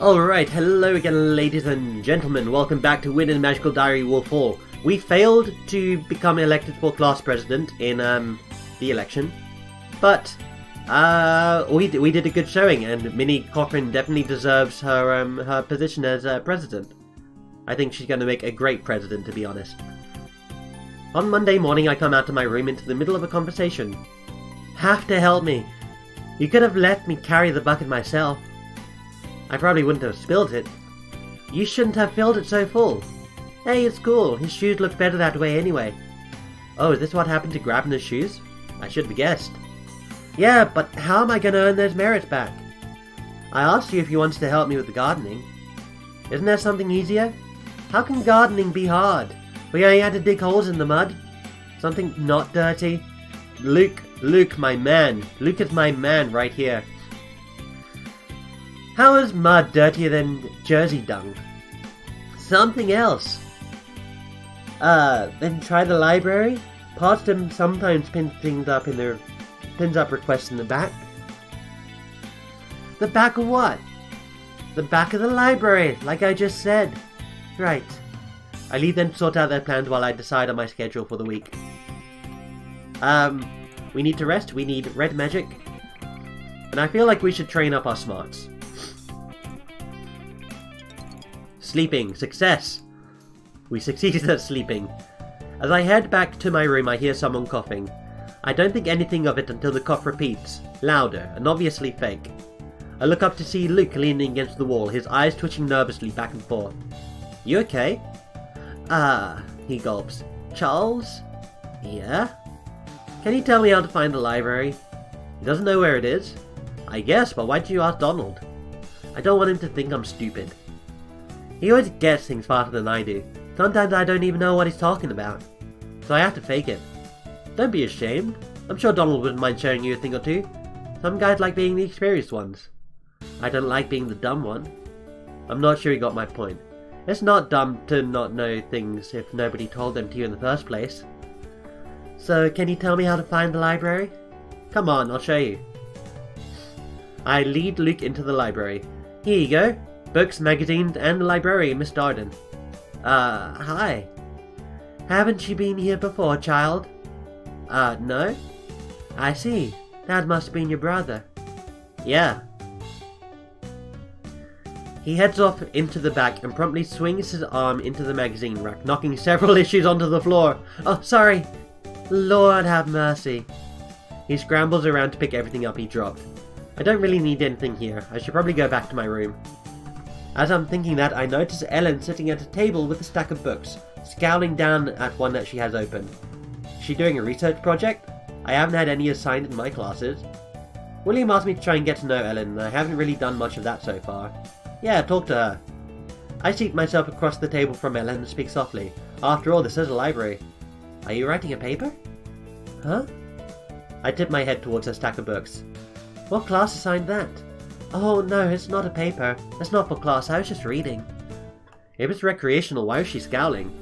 Alright, hello again ladies and gentlemen, welcome back to Wynn and Magical Diary Wolf Hall. We failed to become elected for class president in the election, but we did a good showing, and Minnie Cochran definitely deserves her position as president. I think she's going to make a great president, to be honest. On Monday morning I come out of my room into the middle of a conversation. Have to help me. You could have let me carry the bucket myself. I probably wouldn't have spilled it. You shouldn't have filled it so full. Hey, it's cool. His shoes look better that way anyway. Oh, is this what happened to grabbing his shoes? I should have guessed. Yeah, but how am I going to earn those merits back? I asked you if you wanted to help me with the gardening. Isn't there something easier? How can gardening be hard? We only had to dig holes in the mud. Something not dirty. Luke, my man. Luke is my man right here. How is mud dirtier than Jersey dung? Something else. Then try the library. Potsdam sometimes pins up requests in the back. The back of what? The back of the library, like I just said. Right. I leave them to sort out their plans while I decide on my schedule for the week. We need to rest, we need red magic, and I feel like we should train up our smarts. Sleeping. Success! We succeeded at sleeping. As I head back to my room I hear someone coughing. I don't think anything of it until the cough repeats, louder, and obviously fake. I look up to see Luke leaning against the wall, his eyes twitching nervously back and forth. You okay? He gulps. Charles? Yeah? Can you tell me how to find the library? He doesn't know where it is? I guess, but why did you ask Donald? I don't want him to think I'm stupid. He always gets things faster than I do. Sometimes I don't even know what he's talking about. So I have to fake it. Don't be ashamed. I'm sure Donald wouldn't mind showing you a thing or two. Some guys like being the experienced ones. I don't like being the dumb one. I'm not sure he got my point. It's not dumb to not know things if nobody told them to you in the first place. So, can you tell me how to find the library? Come on, I'll show you. I lead Luke into the library. Here you go. Books, magazines, and the librarian, Miss Darden. Hi. Haven't you been here before, child? No? I see. That must have been your brother. Yeah. He heads off into the back and promptly swings his arm into the magazine rack, knocking several issues onto the floor. Oh, sorry. Lord have mercy. He scrambles around to pick everything up he dropped. I don't really need anything here. I should probably go back to my room. As I'm thinking that, I notice Ellen sitting at a table with a stack of books, scowling down at one that she has open. Is she doing a research project? I haven't had any assigned in my classes. William asked me to try and get to know Ellen, and I haven't really done much of that so far. Yeah, talk to her. I seat myself across the table from Ellen and speak softly. After all, this is a library. Are you writing a paper? Huh? I tip my head towards her stack of books. What class assigned that? Oh no, it's not a paper. It's not for class, I was just reading. If it's recreational, why is she scowling?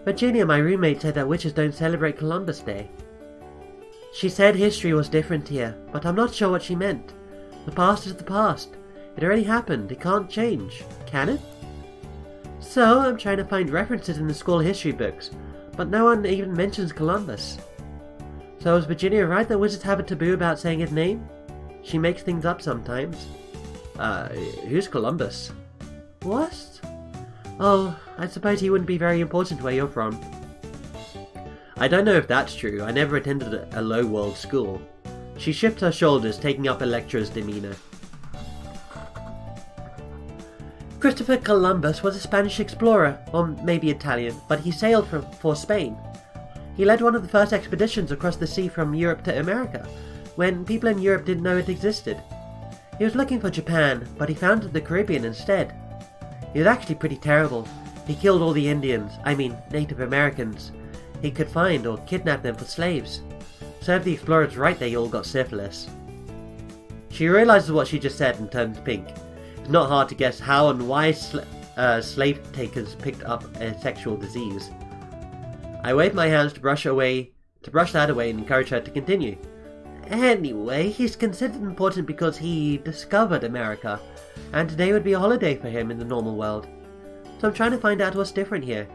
Virginia, my roommate, said that witches don't celebrate Columbus Day. She said history was different here, but I'm not sure what she meant. The past is the past. It already happened, it can't change. Can it? So, I'm trying to find references in the school history books, but no one even mentions Columbus. So is Virginia right that wizards have a taboo about saying his name? She makes things up sometimes. Who's Columbus? What? Oh, I suppose he wouldn't be very important where you're from. I don't know if that's true. I never attended a low-world school. She shifts her shoulders, taking up a lecturer's demeanour. Christopher Columbus was a Spanish explorer, or maybe Italian, but he sailed for Spain. He led one of the first expeditions across the sea from Europe to America, when people in Europe didn't know it existed. He was looking for Japan, but he founded the Caribbean instead. He was actually pretty terrible. He killed all the Indians, Native Americans, he could find or kidnapped them for slaves. Served the explorers right, they all got syphilis. She realizes what she just said and turns pink. It's not hard to guess how and why slave takers picked up a sexual disease. I wave my hands to brush that away and encourage her to continue. Anyway, he's considered important because he discovered America, and today would be a holiday for him in the normal world. So I'm trying to find out what's different here.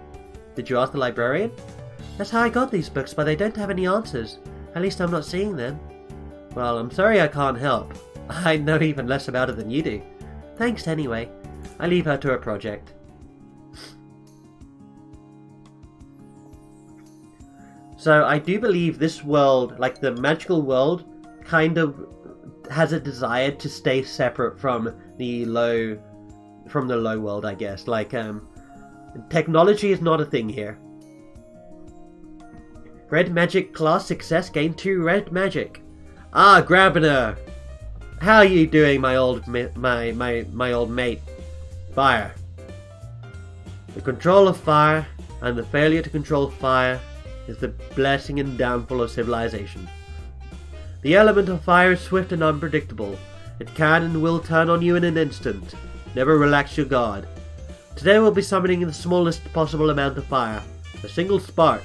Did you ask the librarian? That's how I got these books, but they don't have any answers. At least I'm not seeing them. Well, I'm sorry I can't help. I know even less about it than you do. Thanks anyway. I leave her to her project. So I do believe this world, like the magical world, kind of has a desire to stay separate from the low world, I guess. Like, technology is not a thing here. Red magic class success, gain 2 red magic. Ah, Grabner! How are you doing, my old mate? Fire. The control of fire and the failure to control fire is the blessing and downfall of civilization. The element of fire is swift and unpredictable. It can and will turn on you in an instant. Never relax your guard. Today we'll be summoning the smallest possible amount of fire. A single spark.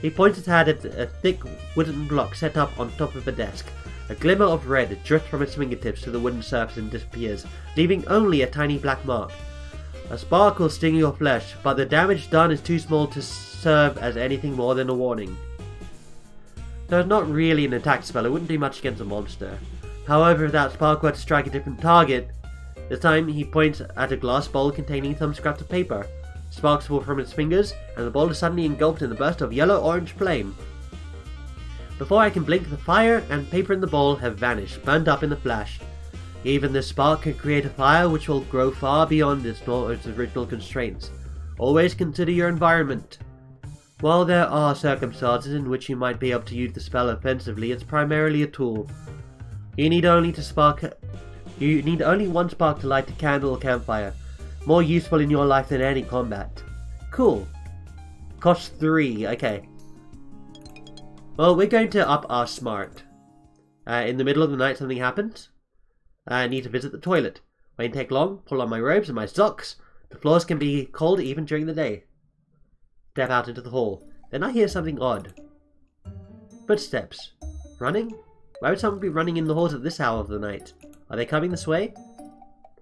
He points his hand at a thick wooden block set up on top of a desk. A glimmer of red drifts from its fingertips to the wooden surface and disappears, leaving only a tiny black mark. A spark will sting your flesh, but the damage done is too small to serve as anything more than a warning. So it's not really an attack spell, it wouldn't do much against a monster. However, if that spark were to strike a different target, this time he points at a glass bowl containing some scraps of paper. Sparks fall from its fingers, and the bowl is suddenly engulfed in a burst of yellow-orange flame. Before I can blink, the fire and paper in the bowl have vanished, burned up in a flash. Even this spark can create a fire which will grow far beyond its original constraints. Always consider your environment. While there are circumstances in which you might be able to use the spell offensively, it's primarily a tool. You need only one spark to light a candle or campfire. More useful in your life than any combat. Cool. Cost 3, okay. Well, we're going to up our smart. In the middle of the night something happens. I need to visit the toilet. Won't take long, pull on my robes and my socks. The floors can be cold even during the day. Step out into the hall. Then I hear something odd. Footsteps. Running? Why would someone be running in the halls at this hour of the night? Are they coming this way?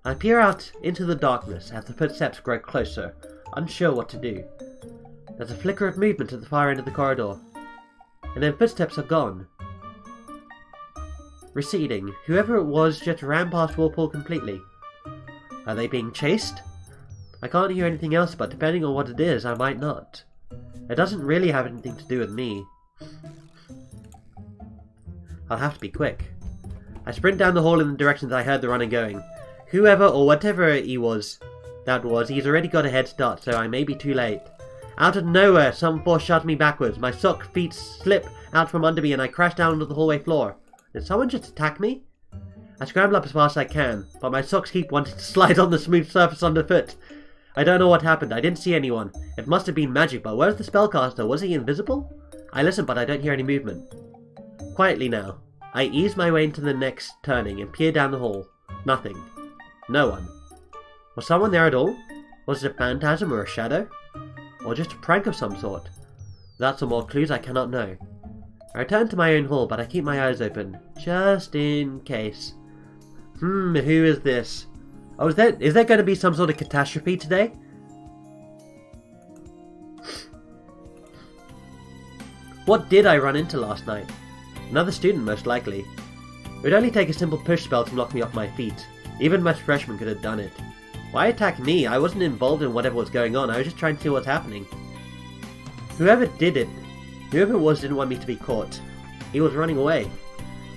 I peer out into the darkness as the footsteps grow closer, unsure what to do. There's a flicker of movement at the far end of the corridor. And then footsteps are gone. Receding. Whoever it was just ran past Warpool completely. Are they being chased? I can't hear anything else, but depending on what it is, I might not. It doesn't really have anything to do with me. I'll have to be quick. I sprint down the hall in the direction that I heard the runner going. Whoever or whatever he's already got a head start, so I may be too late. Out of nowhere, some force shoves me backwards. My sock feet slip out from under me and I crash down onto the hallway floor. Did someone just attack me? I scramble up as fast as I can, but my socks keep wanting to slide on the smooth surface underfoot. I don't know what happened. I didn't see anyone. It must have been magic, but where's the spellcaster? Was he invisible? I listen, but I don't hear any movement. Quietly now. I ease my way into the next turning and peer down the hall. Nothing. No one. Was someone there at all? Was it a phantasm or a shadow? Or just a prank of some sort? Without some more clues, I cannot know. I return to my own hall, but I keep my eyes open, just in case. Who is this? Oh, is there going to be some sort of catastrophe today? What did I run into last night? Another student, most likely. It would only take a simple push spell to knock me off my feet. Even most freshmen could have done it. Why attack me? I wasn't involved in whatever was going on. I was just trying to see what's happening. Whoever it was didn't want me to be caught. He was running away.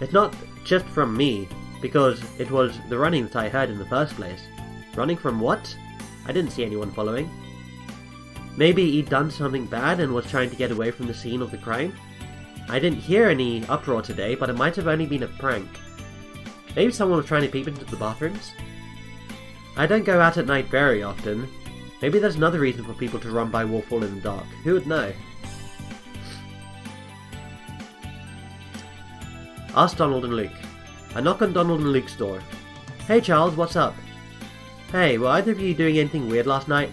It's not just from me, because it was the running that I heard in the first place. Running from what? I didn't see anyone following. Maybe he'd done something bad and was trying to get away from the scene of the crime? I didn't hear any uproar today, but it might have only been a prank. Maybe someone was trying to peep into the bathrooms? I don't go out at night very often. Maybe there's another reason for people to run by Warfall in the dark. Who would know? Ask Donald and Luke. I knock on Donald and Luke's door. Hey Charles, what's up? Hey, were either of you doing anything weird last night?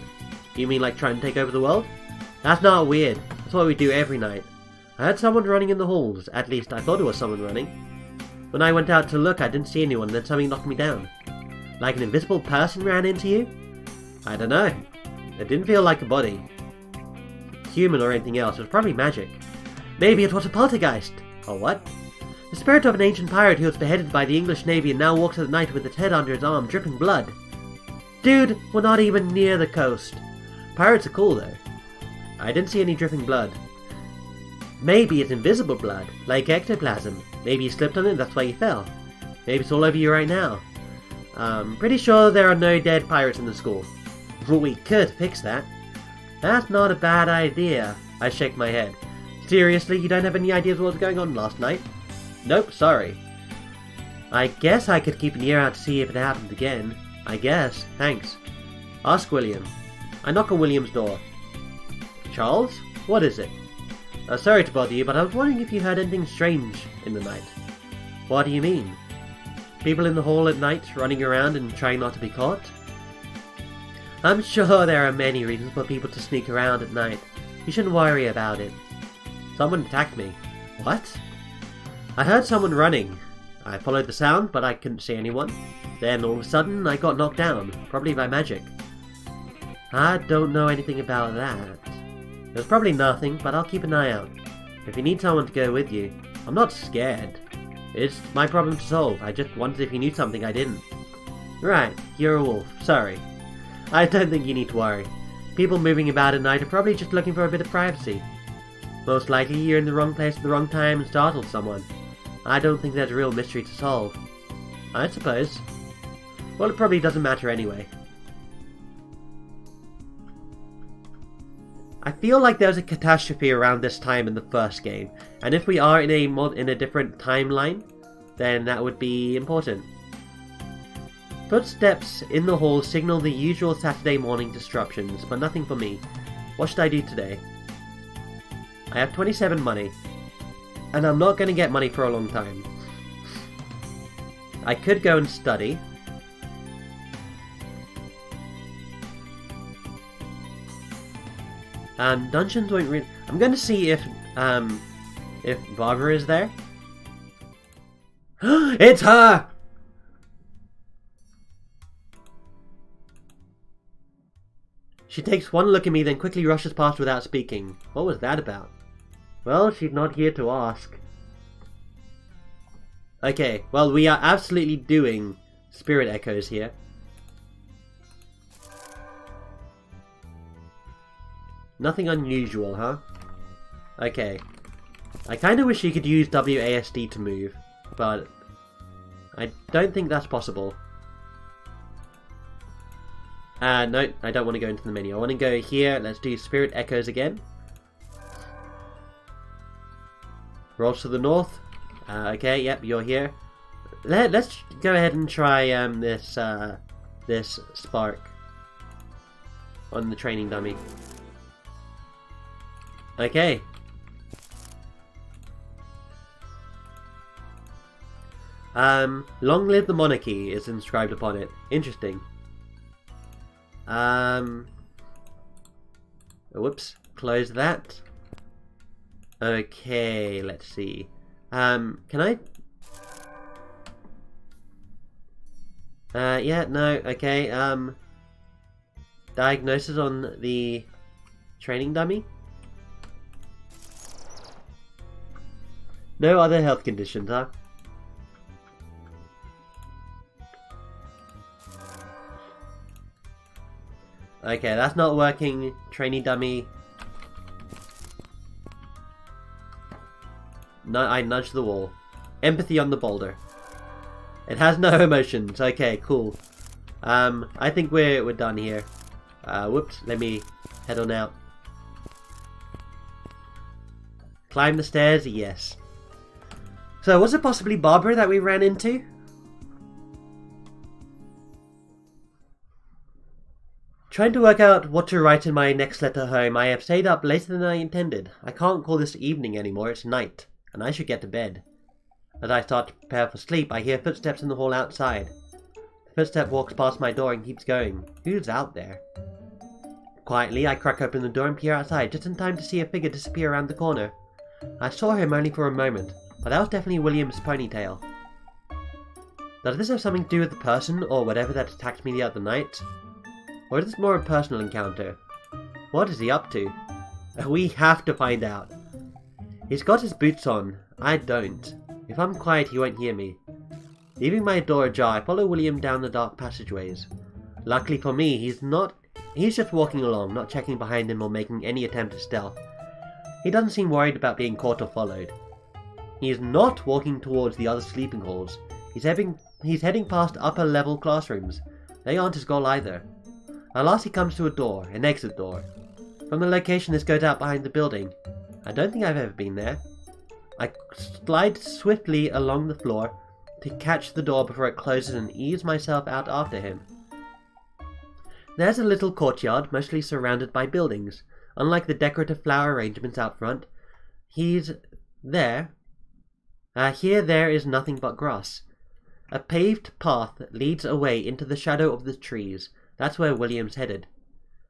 You mean like trying to take over the world? That's not weird. That's what we do every night. I heard someone running in the halls. At least I thought it was someone running. When I went out to look, I didn't see anyone, then something knocked me down. Like an invisible person ran into you? I don't know. It didn't feel like a body. Human or anything else. It was probably magic. Maybe it was a poltergeist. Or what? The spirit of an ancient pirate who was beheaded by the English Navy and now walks at night with its head under his arm, dripping blood. Dude, we're not even near the coast. Pirates are cool though. I didn't see any dripping blood. Maybe it's invisible blood, like ectoplasm. Maybe you slipped on it, that's why you fell. Maybe it's all over you right now. Pretty sure there are no dead pirates in the school. Well, we could fix that. That's not a bad idea. I shake my head. Seriously, you don't have any ideas what was going on last night? Nope, sorry. I guess I could keep an ear out to see if it happened again. I guess. Thanks. Ask William. I knock on William's door. Charles? What is it? Sorry to bother you, but I was wondering if you heard anything strange in the night. What do you mean? People in the hall at night running around and trying not to be caught? I'm sure there are many reasons for people to sneak around at night. You shouldn't worry about it. Someone attacked me. What? I heard someone running. I followed the sound, but I couldn't see anyone. Then all of a sudden, I got knocked down, probably by magic. I don't know anything about that. There's probably nothing, but I'll keep an eye out. If you need someone to go with you, I'm not scared. It's my problem to solve. I just wondered if you knew something I didn't. Right, you're a wolf. Sorry. I don't think you need to worry. People moving about at night are probably just looking for a bit of privacy. Most likely you're in the wrong place at the wrong time and startled someone. I don't think there's a real mystery to solve. I suppose. Well, it probably doesn't matter anyway. I feel like there was a catastrophe around this time in the first game, and if we are in a different timeline, then that would be important. Footsteps in the hall signal the usual Saturday morning disruptions, but nothing for me. What should I do today? I have 27 money, and I'm not going to get money for a long time. I could go and study. Dungeons won't really... I'm going to see if Barbara is there. It's her! She takes one look at me, then quickly rushes past without speaking. What was that about? Well, she's not here to ask. Okay, well, we are absolutely doing spirit echoes here. Nothing unusual, huh? Okay. I kinda wish you could use WASD to move, but I don't think that's possible. No, I don't want to go into the menu. I want to go here. Let's do Spirit Echoes again. Rolls to the north. Okay, yep, you're here. Let's go ahead and try this spark on the training dummy. Okay. Long live the monarchy is inscribed upon it. Interesting. Whoops. Close that. Okay, let's see. Can I? Yeah, no, okay, diagnosis on the training dummy? No other health conditions, huh? Okay, that's not working. Training dummy. No, I nudged the wall. Empathy on the boulder. It has no emotions. Okay, cool. I think we're done here. Whoops, let me head on out. Climb the stairs, yes. So, was it possibly Barbara that we ran into? Trying to work out what to write in my next letter home, I have stayed up later than I intended. I can't call this evening anymore, it's night, and I should get to bed. As I start to prepare for sleep, I hear footsteps in the hall outside. The footstep walks past my door and keeps going. Who's out there? Quietly, I crack open the door and peer outside, just in time to see a figure disappear around the corner. I saw him only for a moment, but that was definitely William's ponytail. Does this have something to do with the person or whatever that attacked me the other night? Or is this more a personal encounter? What is he up to? We have to find out. He's got his boots on. I don't. If I'm quiet, he won't hear me. Leaving my door ajar, I follow William down the dark passageways. Luckily for me, he's just walking along, not checking behind him or making any attempt at stealth. He doesn't seem worried about being caught or followed. He is not walking towards the other sleeping halls. He's heading past upper-level classrooms. They aren't his goal either. At last he comes to a door, an exit door. From the location this goes out behind the building. I don't think I've ever been there. I slide swiftly along the floor to catch the door before it closes and ease myself out after him. There's a little courtyard, mostly surrounded by buildings. Unlike the decorative flower arrangements out front, he's there. Here there is nothing but grass. A paved path leads away into the shadow of the trees. That's where William's headed.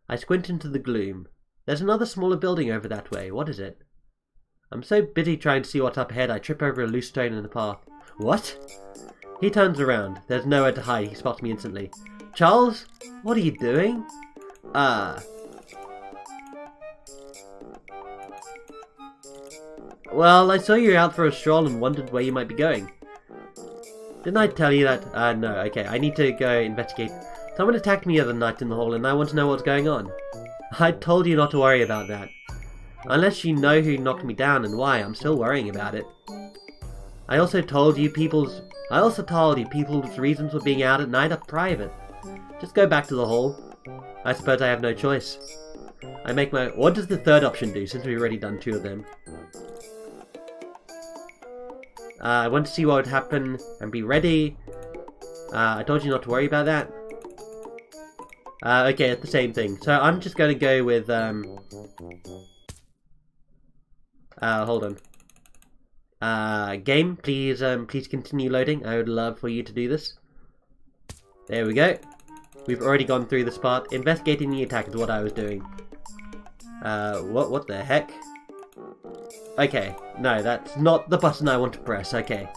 I squint into the gloom. There's another smaller building over that way. What is it? I'm so busy trying to see what's up ahead, I trip over a loose stone in the path. What? He turns around. There's nowhere to hide. He spots me instantly. Charles? What are you doing? Well, I saw you out for a stroll and wondered where you might be going. Didn't I tell you that? No, okay, I need to go investigate. Someone attacked me the other night in the hall and I want to know what's going on. I told you not to worry about that. Unless you know who knocked me down and why, I'm still worrying about it. I also told you people's reasons for being out at night are private. Just go back to the hall. I suppose I have no choice. What does the third option do, since we've already done two of them? I want to see what would happen and be ready. I told you not to worry about that. Okay, it's the same thing. So I'm just going to go with, hold on. Game, please continue loading. I would love for you to do this. There we go. We've already gone through this part. Investigating the attack is what I was doing. What the heck? Okay, no, that's not the button I want to press, okay.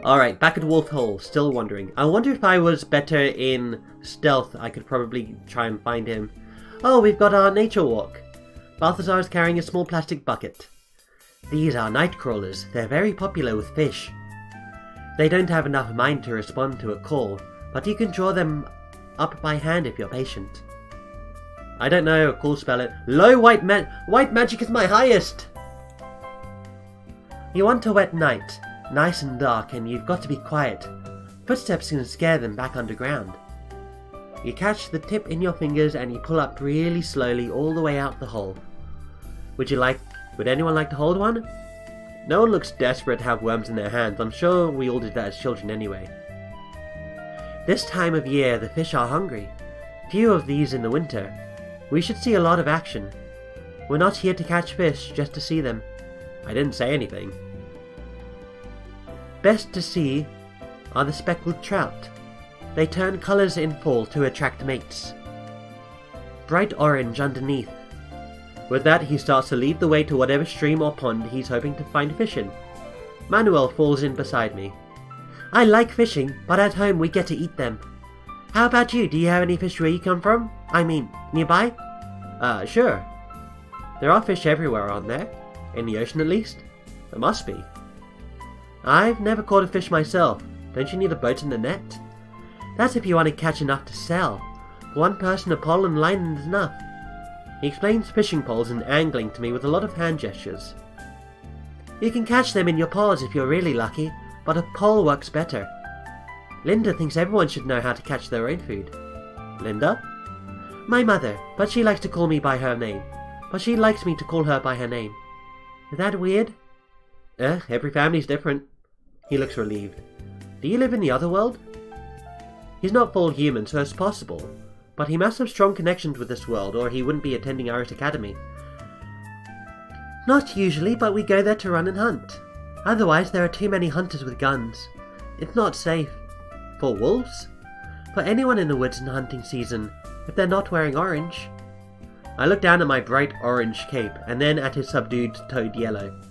Alright, back at Wolf Hall, still wondering. I wonder if I was better in stealth, I could probably try and find him. Oh, we've got our nature walk. Balthazar is carrying a small plastic bucket. These are night crawlers. They're very popular with fish. They don't have enough mind to respond to a call, but you can draw them up by hand if you're patient. I don't know, cool spell it. Low white magic is my highest! You want a wet night, nice and dark, and you've got to be quiet. Footsteps can scare them back underground. You catch the tip in your fingers and you pull up really slowly all the way out the hole. Would anyone like to hold one? No one looks desperate to have worms in their hands. I'm sure we all did that as children anyway. This time of year the fish are hungry. Few of these in the winter. We should see a lot of action. We're not here to catch fish, just to see them. I didn't say anything. Best to see are the speckled trout. They turn colours in fall to attract mates. Bright orange underneath. With that, he starts to lead the way to whatever stream or pond he's hoping to find fish in. Manuel falls in beside me. I like fishing, but at home we get to eat them. How about you? Do you have any fish where you come from? I mean, nearby? Sure. There are fish everywhere, aren't there? In the ocean at least? There must be. I've never caught a fish myself. Don't you need a boat and a net? That's if you want to catch enough to sell. For one person, a pole and line is enough. He explains fishing poles and angling to me with a lot of hand gestures. You can catch them in your paws if you're really lucky, but a pole works better. Linda thinks everyone should know how to catch their own food. Linda? My mother, but she likes to call me by her name. But she likes me to call her by her name. Is that weird? Every family's different. He looks relieved. Do you live in the other world? He's not full human, so it's possible. But he must have strong connections with this world, or he wouldn't be attending Irish Academy. Not usually, but we go there to run and hunt. Otherwise, there are too many hunters with guns. It's not safe. For wolves? For anyone in the woods in hunting season, if they're not wearing orange. I look down at my bright orange cape, and then at his subdued toad yellow.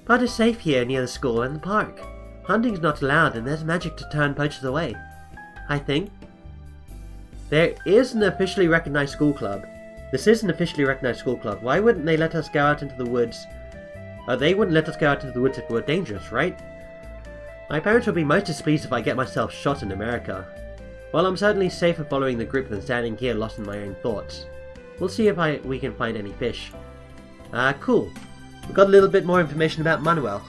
But it's safe here near the school and the park. Hunting's not allowed and there's magic to turn poachers away. I think. There is an officially recognized school club. This is an officially recognized school club. Why wouldn't they let us go out into the woods? They wouldn't let us go out into the woods if it were dangerous, right? My parents would be most displeased if I get myself shot in America. Well, I'm certainly safer following the group than standing here lost in my own thoughts. We'll see if we can find any fish. Cool. We've got a little bit more information about Manuel.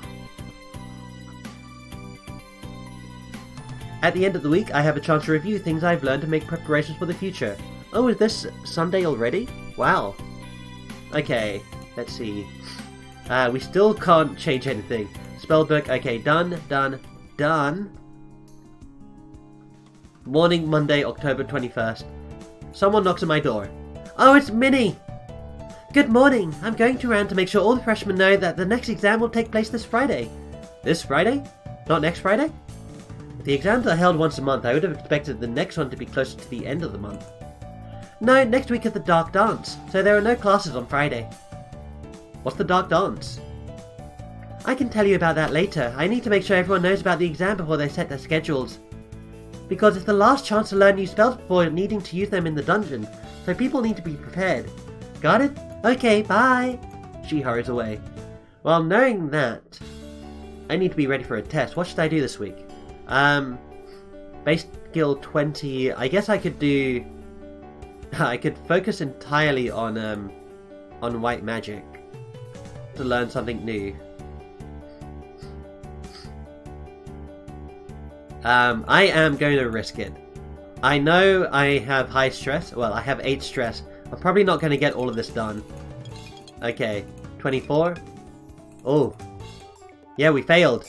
At the end of the week, I have a chance to review things I've learned to make preparations for the future. Oh, is this Sunday already? Wow. Okay, let's see. We still can't change anything. Spellbook, okay, done. Morning, Monday, October 21st. Someone knocks at my door. Oh, it's Minnie! Good morning! I'm going around to make sure all the freshmen know that the next exam will take place this Friday. This Friday? Not next Friday? If the exams are held once a month, I would have expected the next one to be closer to the end of the month. No, next week is the Dark Dance, so there are no classes on Friday. What's the Dark Dance? I can tell you about that later. I need to make sure everyone knows about the exam before they set their schedules. Because it's the last chance to learn new spells before needing to use them in the dungeon, so people need to be prepared. Got it? Okay, bye! She hurries away. Well, knowing that, I need to be ready for a test. What should I do this week? Base skill 20. I guess I could do... I could focus entirely on white magic to learn something new. I am going to risk it. I know I have high stress. Well, I have 8 stress. I'm probably not going to get all of this done. Okay, 24. Oh. Yeah, we failed.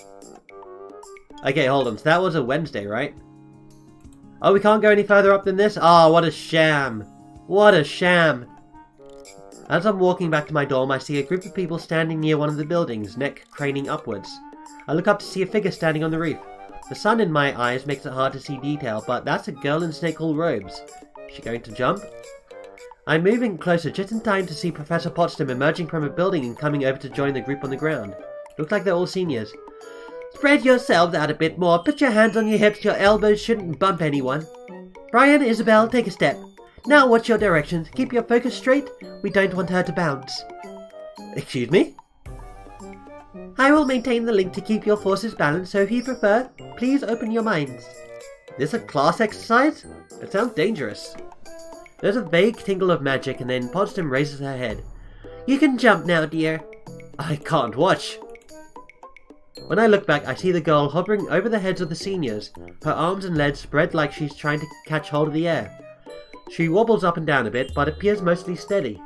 Okay, hold on. So that was a Wednesday, right? Oh, we can't go any further up than this? Oh, what a sham. What a sham. As I'm walking back to my dorm, I see a group of people standing near one of the buildings, neck craning upwards. I look up to see a figure standing on the roof. The sun in my eyes makes it hard to see detail, but that's a girl in snake-wool robes. Is she going to jump? I'm moving closer just in time to see Professor Potsdam emerging from a building and coming over to join the group on the ground. Looks like they're all seniors. Spread yourselves out a bit more. Put your hands on your hips. Your elbows shouldn't bump anyone. Brian, Isabel, take a step. Now watch your directions. Keep your focus straight. We don't want her to bounce. Excuse me? I will maintain the link to keep your forces balanced, so if you prefer, please open your minds. Is this a class exercise? It sounds dangerous. There's a vague tingle of magic and then Potsdam raises her head. You can jump now, dear. I can't watch. When I look back, I see the girl hovering over the heads of the seniors, her arms and legs spread like she's trying to catch hold of the air. She wobbles up and down a bit, but appears mostly steady.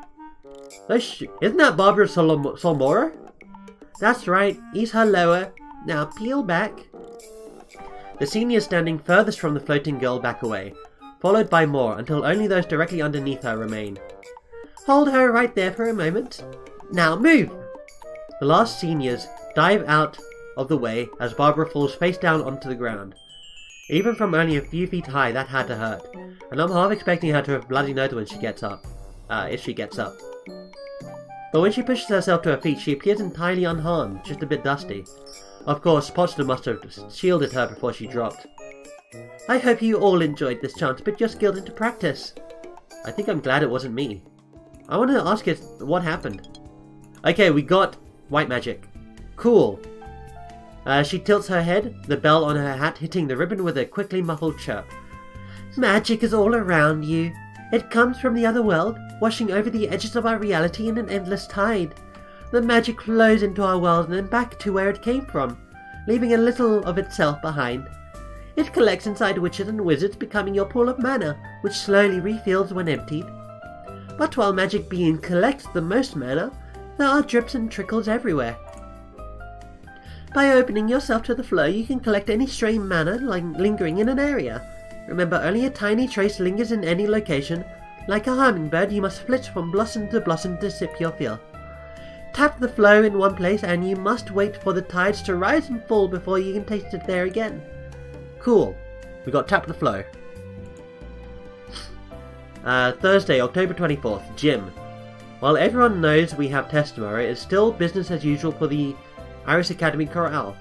Isn't that Barbara Solmora? That's right, ease her lower. Now peel back. The seniors standing furthest from the floating girl back away, followed by more until only those directly underneath her remain. Hold her right there for a moment. Now move! The last seniors dive out of the way as Barbara falls face down onto the ground. Even from only a few feet high, that had to hurt, and I'm half expecting her to have bloody nose when she gets up. If she gets up. But when she pushes herself to her feet, she appears entirely unharmed, just a bit dusty. Of course, Potsdam must have shielded her before she dropped. I hope you all enjoyed this chance, put your skills into practice. I think I'm glad it wasn't me. I want to ask you what happened. Okay, we got white magic. Cool. She tilts her head, the bell on her hat hitting the ribbon with a quickly muffled chirp. Magic is all around you. It comes from the other world, washing over the edges of our reality in an endless tide. The magic flows into our world and then back to where it came from, leaving a little of itself behind. It collects inside witches and wizards, becoming your pool of mana, which slowly refills when emptied. But while magic being collects the most mana, there are drips and trickles everywhere. By opening yourself to the flow, you can collect any stray mana lingering in an area. Remember, only a tiny trace lingers in any location. Like a hummingbird, you must flit from blossom to sip your fill. Tap the flow in one place and you must wait for the tides to rise and fall before you can taste it there again. Cool. We got tap the flow. Thursday, October 24th, Gym. While everyone knows we have test tomorrow, it's still business as usual for the Iris Academy Chorale.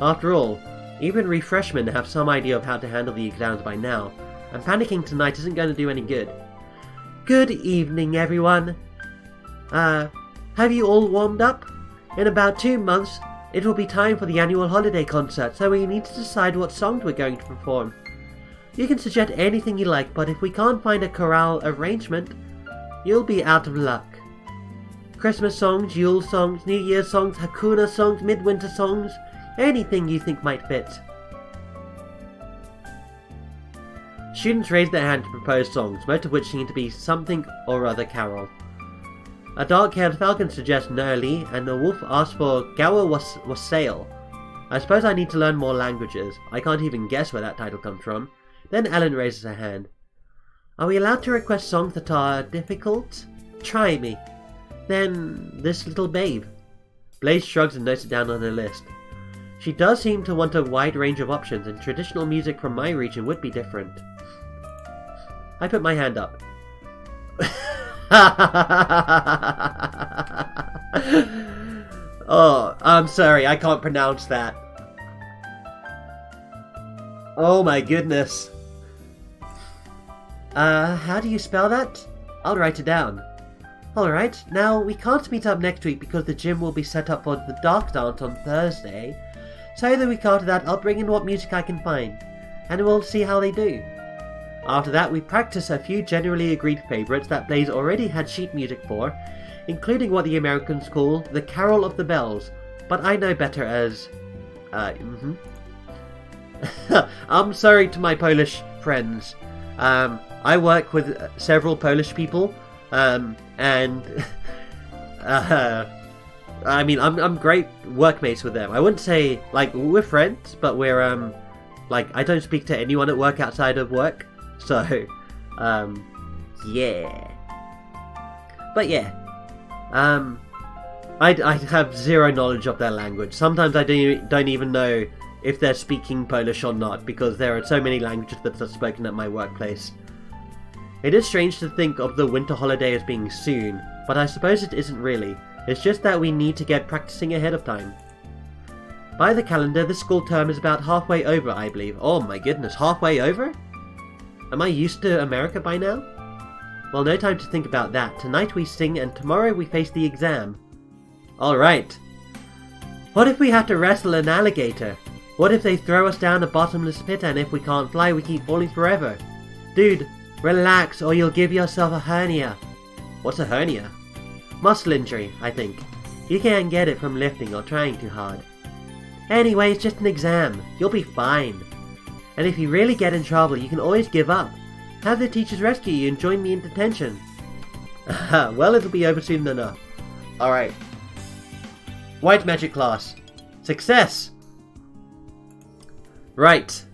After all, Even refreshmen have some idea of how to handle the exams by now, and panicking tonight isn't going to do any good. Good evening, everyone. Have you all warmed up? In about 2 months, it will be time for the annual holiday concert, so we need to decide what songs we're going to perform. You can suggest anything you like, but if we can't find a chorale arrangement, you'll be out of luck. Christmas songs, Yule songs, New Year's songs, Hakuna songs, Midwinter songs, anything you think might fit. Students raised their hand to propose songs, most of which seem to be something or other carol. A dark-haired falcon suggests Nerli, and a wolf asks for Gawa Wassail. I suppose I need to learn more languages. I can't even guess where that title comes from. Then Ellen raises her hand. Are we allowed to request songs that are difficult? Try me. Then this little babe. Blaze shrugs and notes it down on her list. She does seem to want a wide range of options, and traditional music from my region would be different. I put my hand up. Oh, I'm sorry, I can't pronounce that. Oh my goodness. How do you spell that? I'll write it down. Alright, now we can't meet up next week because the gym will be set up for the Dark Dance on Thursday. So the week after that, I'll bring in what music I can find, and we'll see how they do. After that, we practice a few generally agreed favourites that Blaze already had sheet music for, including what the Americans call the Carol of the Bells, but I know better as... I'm sorry to my Polish friends. I work with several Polish people, and I mean, I'm great workmates with them. I wouldn't say, like, we're friends, but we're, like, I don't speak to anyone at work outside of work, so, yeah. But yeah, I have zero knowledge of their language. Sometimes I don't even know if they're speaking Polish or not, because there are so many languages that are spoken at my workplace. It is strange to think of the winter holiday as being soon, but I suppose it isn't really. It's just that we need to get practicing ahead of time. By the calendar, this school term is about halfway over, I believe. Oh my goodness, halfway over? Am I used to America by now? Well, no time to think about that. Tonight we sing and tomorrow we face the exam. Alright. What if we have to wrestle an alligator? What if they throw us down a bottomless pit and if we can't fly we keep falling forever? Dude, relax or you'll give yourself a hernia. What's a hernia? Muscle injury, I think. You can't get it from lifting or trying too hard. Anyway, it's just an exam. You'll be fine. And if you really get in trouble, you can always give up. Have the teachers rescue you and join me in detention. Well, it'll be over soon enough. Alright. White magic class. Success! Right.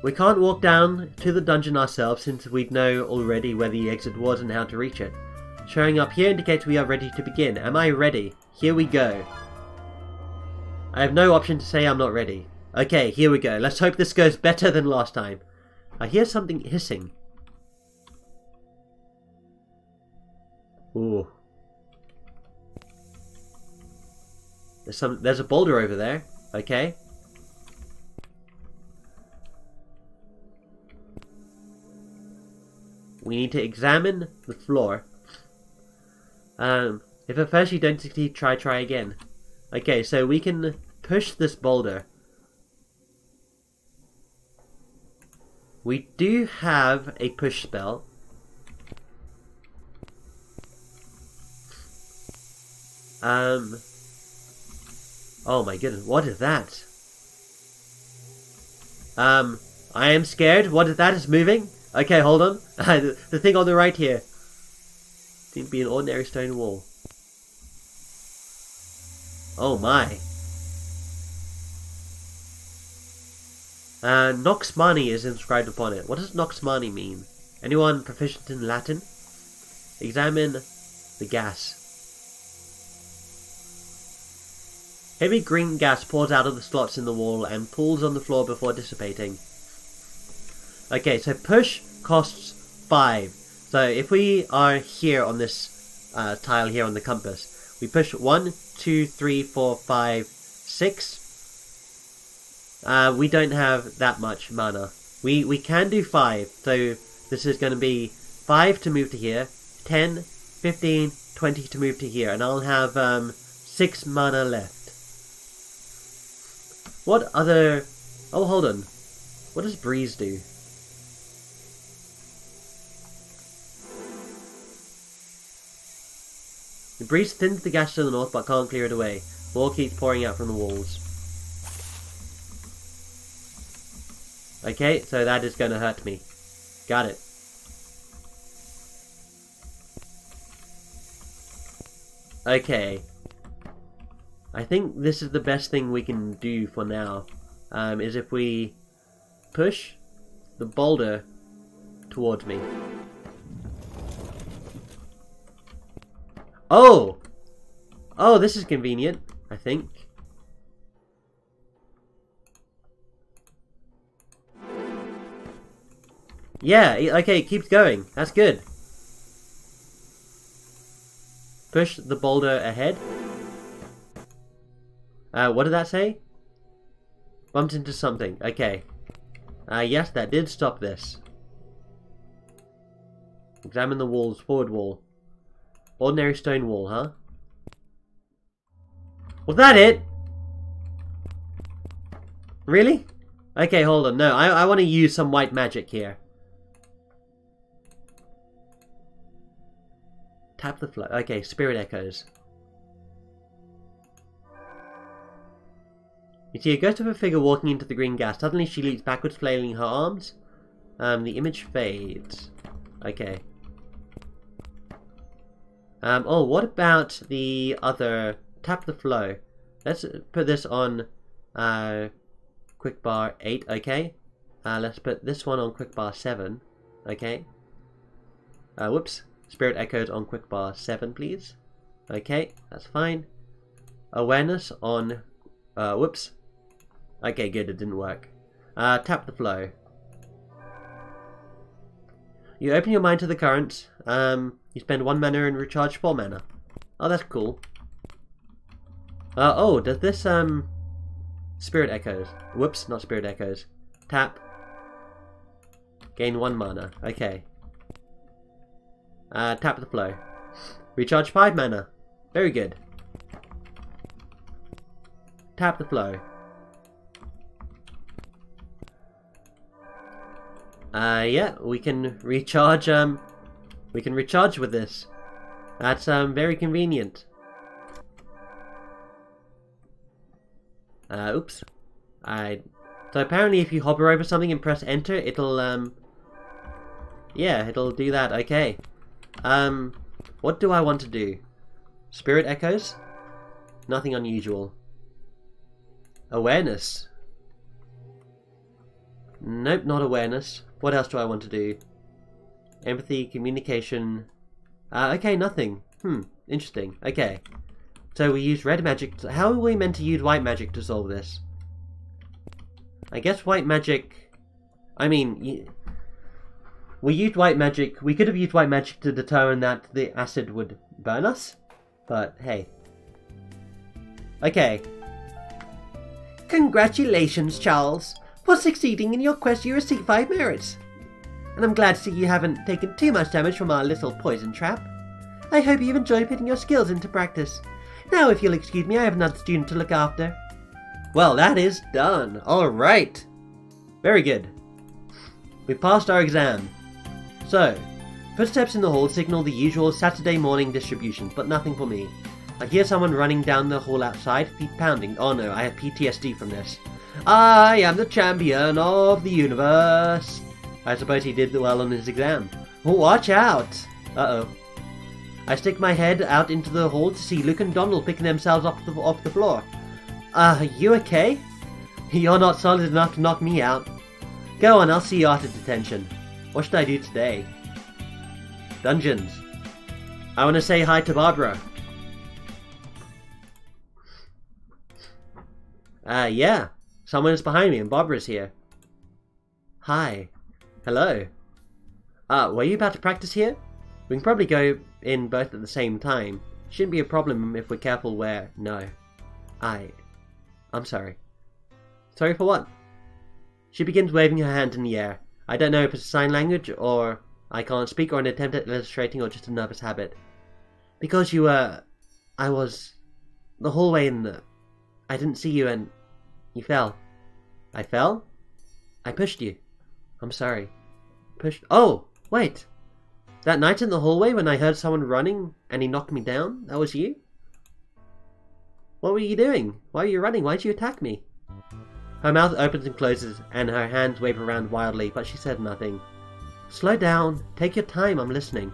We can't walk down to the dungeon ourselves since we'd know already where the exit was and how to reach it. Showing up here indicates we are ready to begin. Am I ready? Here we go. I have no option to say I'm not ready. Okay, here we go. Let's hope this goes better than last time. I hear something hissing. Ooh. There's a boulder over there. Okay. We need to examine the floor. If at first you don't succeed, try again. Okay, so we can push this boulder. We do have a push spell. Oh my goodness, what is that? I am scared. What is that? It's moving? Okay, hold on. The thing on the right here seems to be an ordinary stone wall. Oh my. Nox Mani is inscribed upon it. What does Nox Mani mean? Anyone proficient in Latin? Examine the gas. Heavy green gas pours out of the slots in the wall and pools on the floor before dissipating. Okay, so push costs 5. So if we are here on this tile here on the compass, we push 1, 2, 3, 4, 5, 6. We don't have that much mana. We can do 5, so this is going to be 5 to move to here, 10, 15, 20 to move to here, and I'll have 6 mana left. What other... Oh, hold on. What does Breeze do? The breeze thins the gas to the north but can't clear it away. More keeps pouring out from the walls. Okay, so that is going to hurt me. Got it. Okay. I think this is the best thing we can do for now. Is if we push the boulder towards me. Oh! Oh, this is convenient, I think. Yeah, okay, it keeps going. That's good. Push the boulder ahead. What did that say? Bumped into something. Okay. Yes, that did stop this. Examine the walls. Forward wall. Ordinary stone wall, huh? Was that it? Really? Okay, hold on. No, I want to use some white magic here. Tap the flow. Okay, spirit echoes. You see a ghost of a figure walking into the green gas. Suddenly she leaps backwards, flailing her arms. The image fades. Okay. Oh, what about the other... Tap the flow. Let's put this on quick bar 8, okay? Let's put this one on quick bar 7, okay? Whoops. Spirit echoes on quick bar 7, please. Okay, that's fine. Awareness on... whoops. Okay, good, it didn't work. Tap the flow. You open your mind to the current. You spend 1 mana and recharge 4 mana. Oh, that's cool. Oh, does this, Spirit echoes. Whoops, not spirit echoes. Tap. Gain 1 mana. Okay. Tap the flow. Recharge 5 mana. Very good. Tap the flow. Yeah, we can recharge, with this. That's, very convenient. Oops. So apparently if you hover over something and press enter, it'll, yeah, it'll do that, okay. What do I want to do? Spirit echoes? Nothing unusual. Awareness? Nope, not awareness. What else do I want to do? Empathy, communication... okay, nothing. Interesting. Okay. So we use red magic. How are we meant to use white magic to solve this? I guess white magic... I mean... We used white magic. We could have used white magic to determine that the acid would burn us. But, hey. Okay. Congratulations, Charles. For succeeding in your quest, you receive 5 merits. And I'm glad to see you haven't taken too much damage from our little poison trap. I hope you've enjoyed putting your skills into practice. Now, if you'll excuse me, I have another student to look after. Well, that is done. Alright. Very good. We passed our exam. So, footsteps in the hall signal the usual Saturday morning distribution, but nothing for me. I hear someone running down the hall outside, feet pounding. Oh no, I have PTSD from this. I am the champion of the universe. I suppose he did well on his exam. Watch out! Uh-oh. I stick my head out into the hall to see Luke and Donald picking themselves off the floor. You okay? You're not solid enough to knock me out. Go on, I'll see you after detention. What should I do today? Dungeons. I want to say hi to Barbara. Yeah. Someone is behind me and Barbara's here. Hi. Hello. Were you about to practice here? We can probably go in both at the same time. Shouldn't be a problem if we're careful where... No. I'm sorry. Sorry for what? She begins waving her hand in the air. I don't know if it's sign language, or I can't speak, or an attempt at illustrating, or just a nervous habit. Because you were... I was... the hallway in the... I didn't see you and... you fell. I fell? I pushed you. I'm sorry. Pushed... Oh! Wait! That night in the hallway when I heard someone running and he knocked me down? That was you? What were you doing? Why were you running? Why'd you attack me? Her mouth opens and closes, and her hands wave around wildly, but she said nothing. Slow down. Take your time. I'm listening.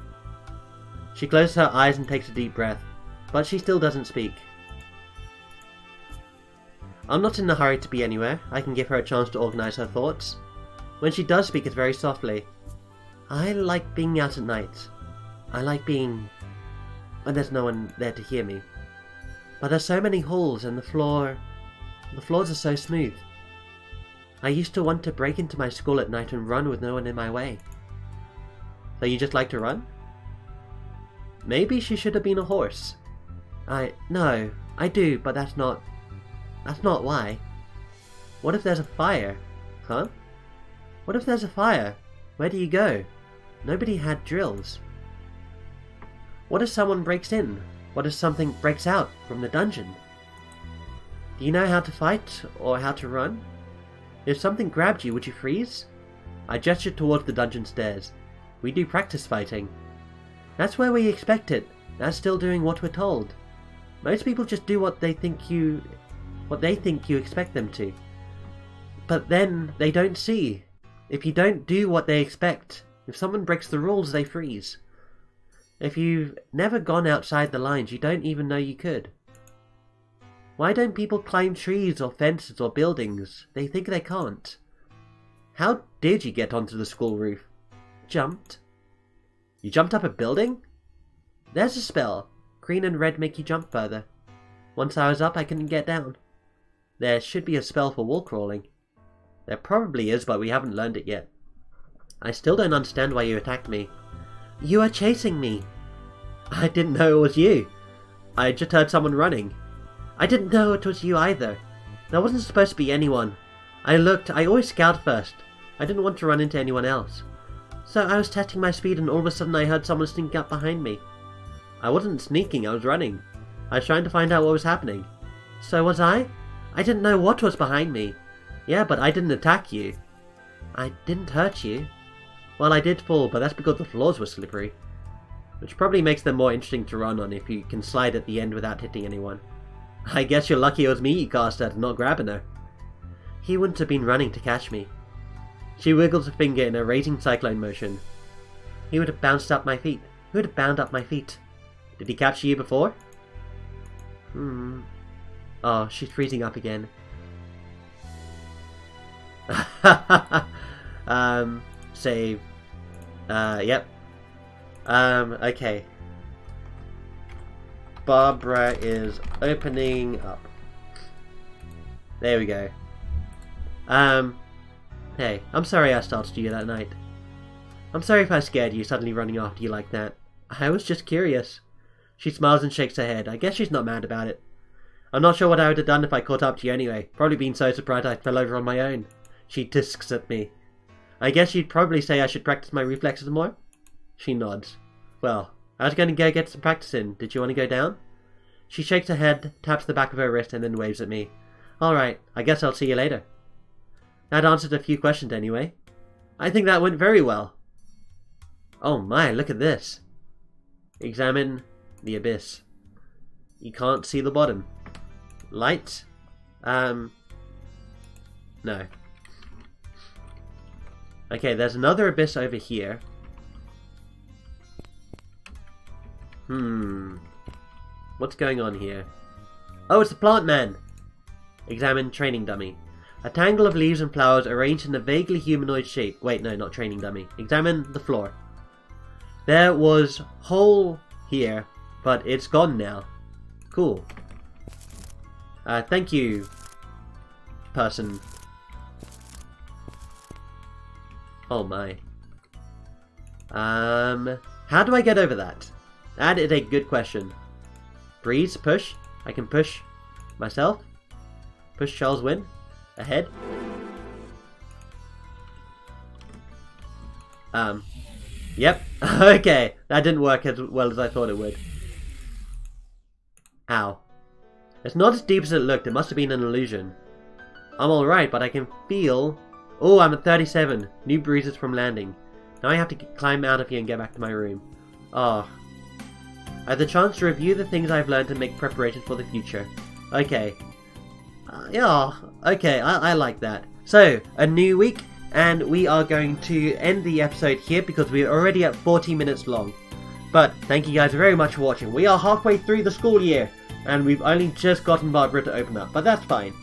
She closes her eyes and takes a deep breath, but she still doesn't speak. I'm not in a hurry to be anywhere. I can give her a chance to organize her thoughts. When she does speak, it's very softly. I like being out at night. I like being... when there's no one there to hear me. But there's so many holes, and the floors are so smooth. I used to want to break into my school at night and run with no one in my way. So you just like to run? Maybe she should have been a horse. No, I do, but that's not why. What if there's a fire? Huh? What if there's a fire? Where do you go? Nobody had drills. What if someone breaks in? What if something breaks out from the dungeon? Do you know how to fight, or how to run? If something grabbed you, would you freeze? I gestured towards the dungeon stairs. We do practice fighting. That's where we expect it. That's still doing what we're told. Most people just do what they think you expect them to. But then they don't see. If you don't do what they expect, if someone breaks the rules, they freeze. If you've never gone outside the lines, you don't even know you could. Why don't people climb trees or fences or buildings? They think they can't. How did you get onto the school roof? Jumped. You jumped up a building? There's a spell. Green and red make you jump further. Once I was up, I couldn't get down. There should be a spell for wall crawling. There probably is, but we haven't learned it yet. I still don't understand why you attacked me. You are chasing me. I didn't know it was you. I just heard someone running. I didn't know it was you either. There wasn't supposed to be anyone. I always scout first. I didn't want to run into anyone else. So I was testing my speed and all of a sudden I heard someone sneak up behind me. I wasn't sneaking, I was running. I was trying to find out what was happening. So was I? I didn't know what was behind me. Yeah, but I didn't attack you. I didn't hurt you. Well, I did fall, but that's because the floors were slippery. Which probably makes them more interesting to run on if you can slide at the end without hitting anyone. I guess you're lucky it was me you cast at, not grabbing her. He wouldn't have been running to catch me. She wiggles a finger in a raising cyclone motion. He would have bounced up my feet. Who would have bound up my feet? Did he capture you before? Oh, she's freezing up again. Save. Yep. Okay. Barbara is opening up. There we go. Hey, I'm sorry I startled you that night. I'm sorry if I scared you suddenly running after you like that. I was just curious. She smiles and shakes her head. I guess she's not mad about it. I'm not sure what I would have done if I caught up to you anyway. Probably been so surprised I fell over on my own. She tisks at me. I guess you'd probably say I should practice my reflexes more? She nods. Well, I was going to go get some practice in. Did you want to go down? She shakes her head, taps the back of her wrist, and then waves at me. Alright, I guess I'll see you later. That answered a few questions anyway. I think that went very well. Oh my, look at this. Examine the abyss. You can't see the bottom. Light? No. Okay, there's another abyss over here. What's going on here? Oh, it's the plant man! Examine training dummy. A tangle of leaves and flowers arranged in a vaguely humanoid shape. Wait, no, not training dummy. Examine the floor. There was hole here, but it's gone now. Cool. Thank you, person. Oh my. How do I get over that? That is a good question. Breeze, push. I can push myself. Push Charles Wynn. Ahead? Yep. Okay, that didn't work as well as I thought it would. Ow. It's not as deep as it looked, it must have been an illusion. I'm alright, but I can feel... Oh, I'm at 37. New bruises from landing. Now I have to climb out of here and get back to my room. Oh. I have the chance to review the things I've learned and make preparations for the future. Okay. Yeah, okay, I like that. So, a new week, and we are going to end the episode here because we're already at 40 minutes long. But, thank you guys very much for watching. We are halfway through the school year, and we've only just gotten Barbara to open up, but that's fine.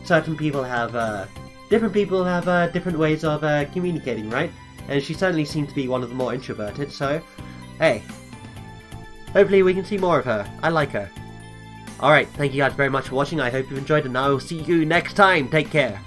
Certain people have, different ways of communicating, right? And she certainly seems to be one of the more introverted, so, hey. Hopefully we can see more of her. I like her. Alright, thank you guys very much for watching. I hope you've enjoyed, and I will see you next time. Take care.